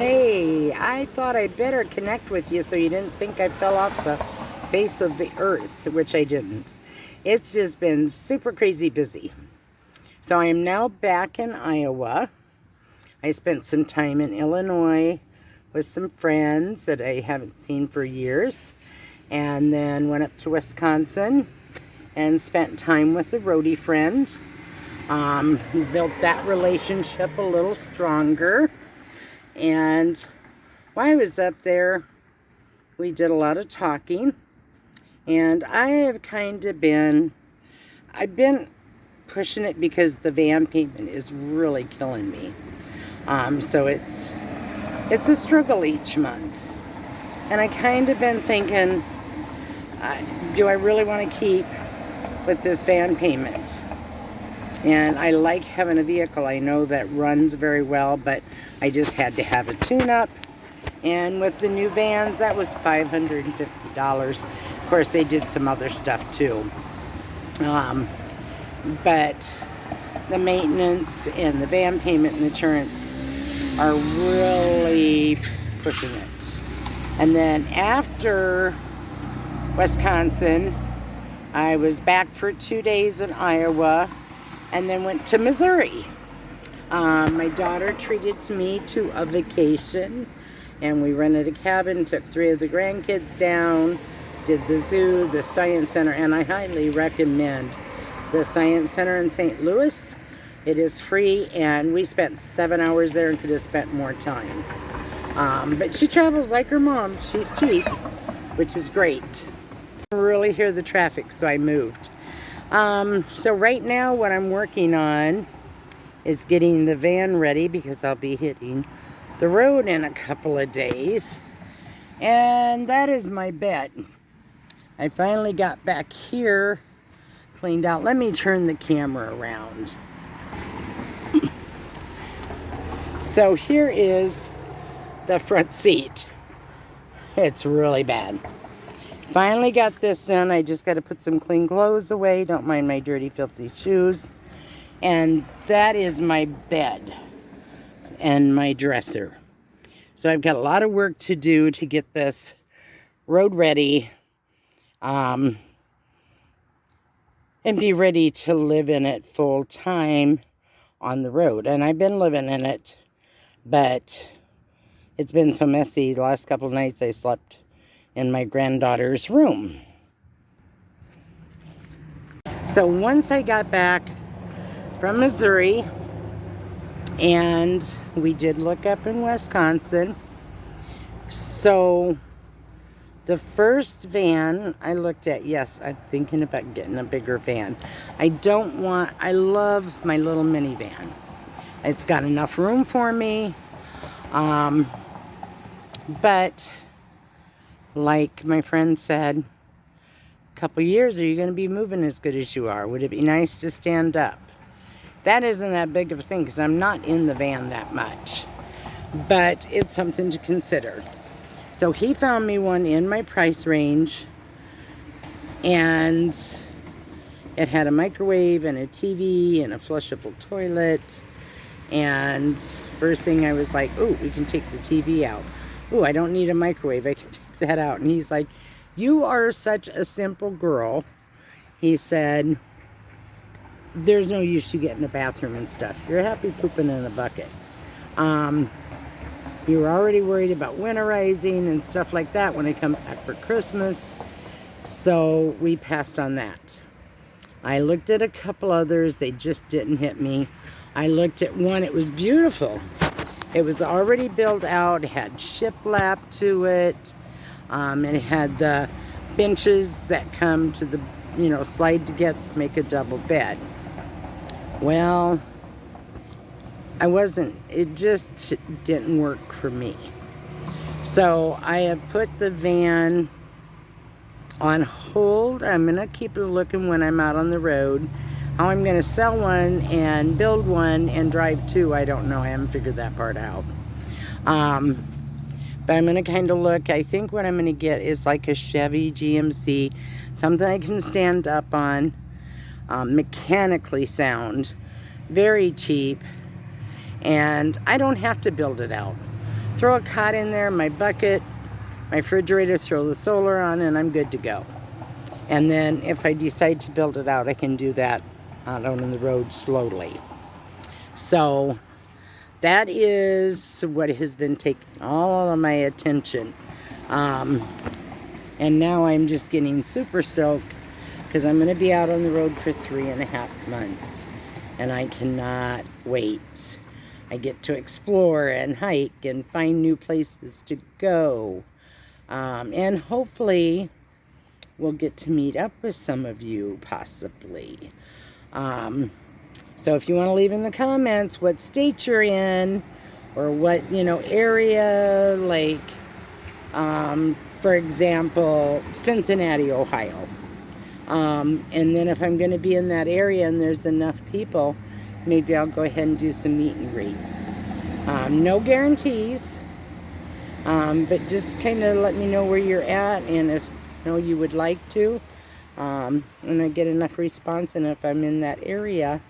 Hey, I thought I'd better connect with you so you didn't think I fell off the face of the earth, which I didn't. It's just been super crazy busy. So I am now back in Iowa. I spent some time in Illinois with some friends that I haven't seen for years, and then went up to Wisconsin and spent time with a roadie friend. Built that relationship a little stronger. And while I was up there, we did a lot of talking, and I have kind of I've been pushing it because the van payment is really killing me. So it's a struggle each month, and I kind of been thinking, do I really want to keep with this van payment? And I like having a vehicle I know that runs very well, but I just had to have a tune-up. And with the new vans, that was $550. Of course, they did some other stuff too. But the maintenance and the van payment and insurance are really pushing it. And then after Wisconsin, I was back for 2 days in Iowa, and then went to Missouri. My daughter treated me to a vacation, and we rented a cabin, took 3 of the grandkids down, did the zoo, the science center, and I highly recommend the science center in St. Louis. It is free, and we spent 7 hours there and could have spent more time. But she travels like her mom. She's cheap, which is great. I really hear the traffic, so I moved. So right now what I'm working on is getting the van ready, because I'll be hitting the road in a couple of days. And that is my bed. I finally got back here cleaned out. Let me turn the camera around. So here is the front seat. It's really bad. Finally got this done. I just got to put some clean clothes away. Don't mind my dirty, filthy shoes. And that is my bed and my dresser. So I've got a lot of work to do to get this road ready, and be ready to live in it full time on the road. And I've been living in it, but it's been so messy. The last couple of nights I slept in my granddaughter's room. So once I got back from Missouri, and we did look up in Wisconsin, so the first van I looked at, yes, I'm thinking about getting a bigger van. I love my little minivan. It's got enough room for me, but like my friend said, a couple years, are you going to be moving as good as you are? Would it be nice to stand up? That isn't that big of a thing, because I'm not in the van that much. But it's something to consider. So he found me one in my price range, and it had a microwave and a TV and a flushable toilet. And first thing I was like, oh, we can take the TV out. Oh, I don't need a microwave. I can take that out. And he's like, you are such a simple girl. He said, there's no use you getting in the bathroom and stuff. You're happy pooping in a bucket. You were already worried about winterizing and stuff like that when I come back for Christmas. So we passed on that. I looked at a couple others. They just didn't hit me. I looked at one. It was beautiful. It was already built out. It had shiplap to it. It had the benches that come to the, slide together, make a double bed. Well, it just didn't work for me. So I have put the van on hold. I'm going to keep it looking when I'm out on the road. How I'm going to sell one and build one and drive two, I don't know. I haven't figured that part out. But I'm going to kind of look. I think what I'm going to get is like a Chevy GMC, something I can stand up on, mechanically sound, very cheap, and I don't have to build it out. throw a cot in there, my bucket, my refrigerator, throw the solar on, and I'm good to go. And then if I decide to build it out, I can do that out on the road slowly. So that is what has been taking all of my attention. And now I'm just getting super stoked because I'm going to be out on the road for 3.5 months. And I cannot wait. I get to explore and hike and find new places to go. And hopefully we'll get to meet up with some of you, possibly. So if you want to leave in the comments what state you're in, or what, area, like, for example, Cincinnati, Ohio. And then if I'm going to be in that area and there's enough people, maybe I'll go ahead and do some meet and greets. No guarantees, but just kind of let me know where you're at, and if you would like to, and I get enough response, and if I'm in that area,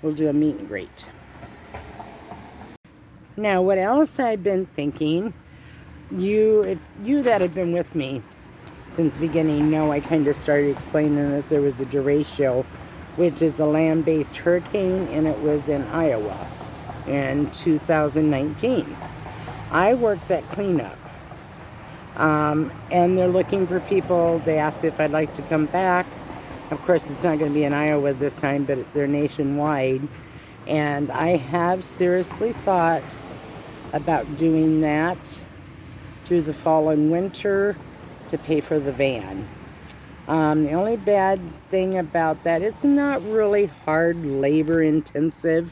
we'll do a meet and greet. Now, what else I've been thinking, if you that have been with me since the beginning know I kind of started explaining that there was a derecho, which is a land-based hurricane, and it was in Iowa in 2019. I worked that cleanup. And they're looking for people. They asked if I'd like to come back. Of course, it's not going to be in Iowa this time, but they're nationwide. And I have seriously thought about doing that through the fall and winter to pay for the van. The only bad thing about that, it's not really hard labor intensive,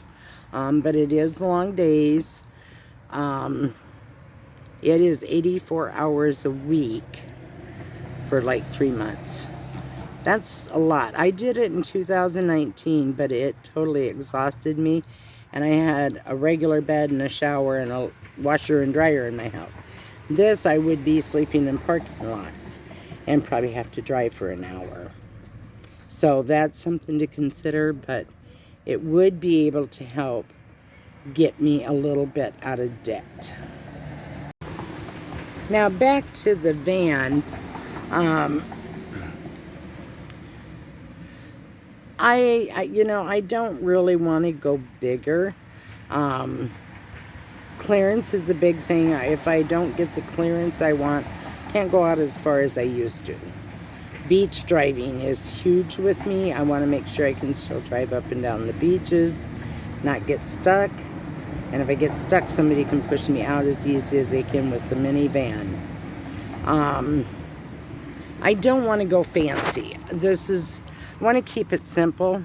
but it is long days. It is 84 hours a week for like 3 months. That's a lot. I did it in 2019, but it totally exhausted me. And I had a regular bed and a shower and a washer and dryer in my house. This, I would be sleeping in parking lots and probably have to drive for an hour. So that's something to consider, but it would be able to help get me a little bit out of debt. Now back to the van. I don't really want to go bigger. Clearance is a big thing. If I don't get the clearance I want, can't go out as far as I used to. Beach driving is huge with me. I want to make sure I can still drive up and down the beaches, not get stuck. And if I get stuck, somebody can push me out as easy as they can with the minivan. I don't want to go fancy. I want to keep it simple.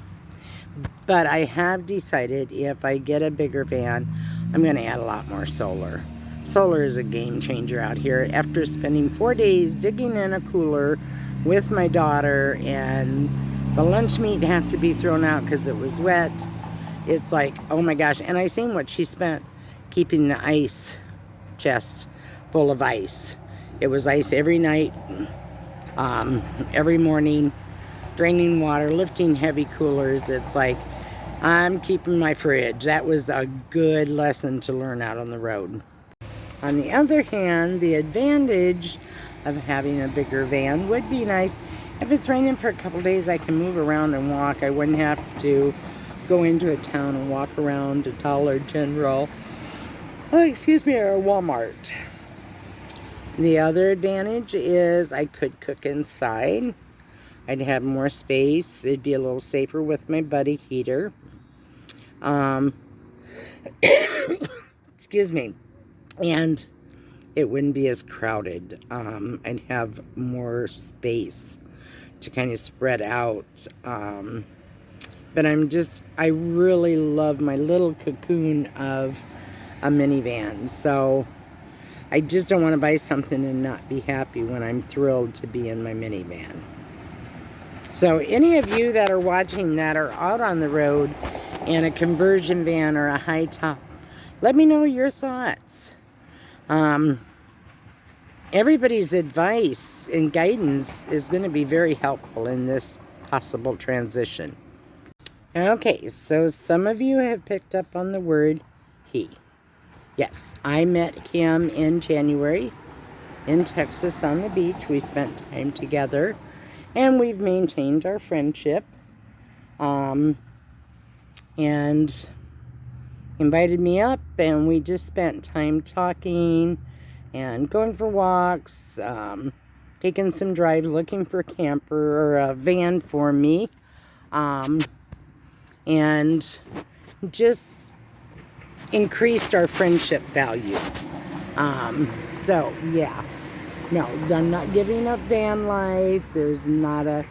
But I have decided if I get a bigger van, I'm going to add a lot more solar. Solar is a game changer out here. After spending 4 days digging in a cooler with my daughter, and the lunch meat had to be thrown out because it was wet, it's like, oh my gosh. And I seen what she spent keeping the ice chest full of ice. It was ice every night, every morning, draining water, lifting heavy coolers. It's like, I'm keeping my fridge. That was a good lesson to learn out on the road. On the other hand, the advantage of having a bigger van would be nice. If it's raining for a couple days, I can move around and walk. I wouldn't have to go into a town and walk around to Dollar General, or Walmart. The other advantage is I could cook inside. I'd have more space. It'd be a little safer with my buddy heater. Excuse me. And it wouldn't be as crowded. I'd have more space to kind of spread out. But I really love my little cocoon of a minivan. So I just don't want to buy something and not be happy when I'm thrilled to be in my minivan. So any of you that are watching that are out on the road in a conversion van or a high top, let me know your thoughts. Everybody's advice and guidance is going to be very helpful in this possible transition. Okay, so some of you have picked up on the word he. Yes, I met him in January in Texas on the beach. We spent time together, and we've maintained our friendship. And invited me up, and we just spent time talking and going for walks, taking some drives, looking for a camper or a van for me, and just increased our friendship value. So yeah, no, I'm not giving up van life. There's not a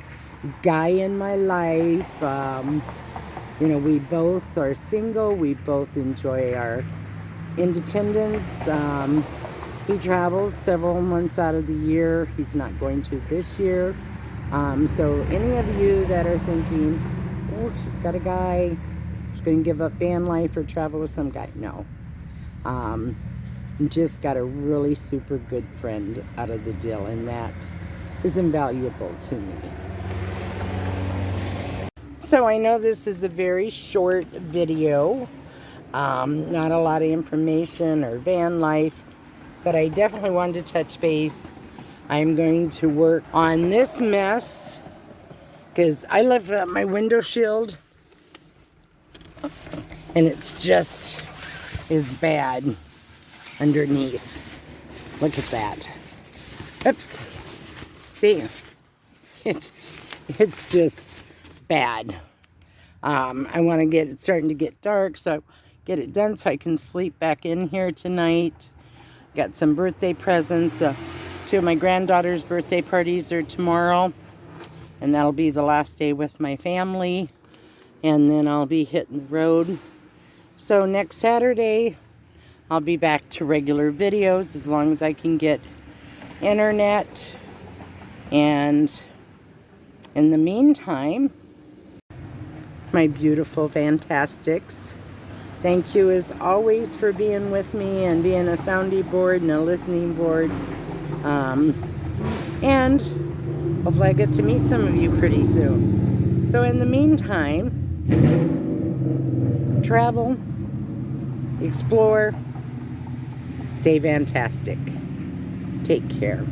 guy in my life. You know, we both are single. We both enjoy our independence. He travels several months out of the year. He's not going to this year. So any of you that are thinking, oh, she's got a guy, she's going to give up van life or travel with some guy. No. Just got a really super good friend out of the deal, and that is invaluable to me. So I know this is a very short video, not a lot of information or van life, but I definitely wanted to touch base. I'm going to work on this mess because I left my window shield and it's just as bad underneath. Look at that. Oops. See? It's just bad. I want to get it starting to get dark, so get it done so I can sleep back in here tonight. Got some birthday presents. Two of my granddaughter's birthday parties are tomorrow, and that'll be the last day with my family, and then I'll be hitting the road. So next Saturday I'll be back to regular videos as long as I can get internet. And in the meantime, my beautiful Fantastics, thank you as always for being with me and being a sounding board and a listening board. And hopefully I get to meet some of you pretty soon. So in the meantime, travel, explore, stay fantastic. Take care.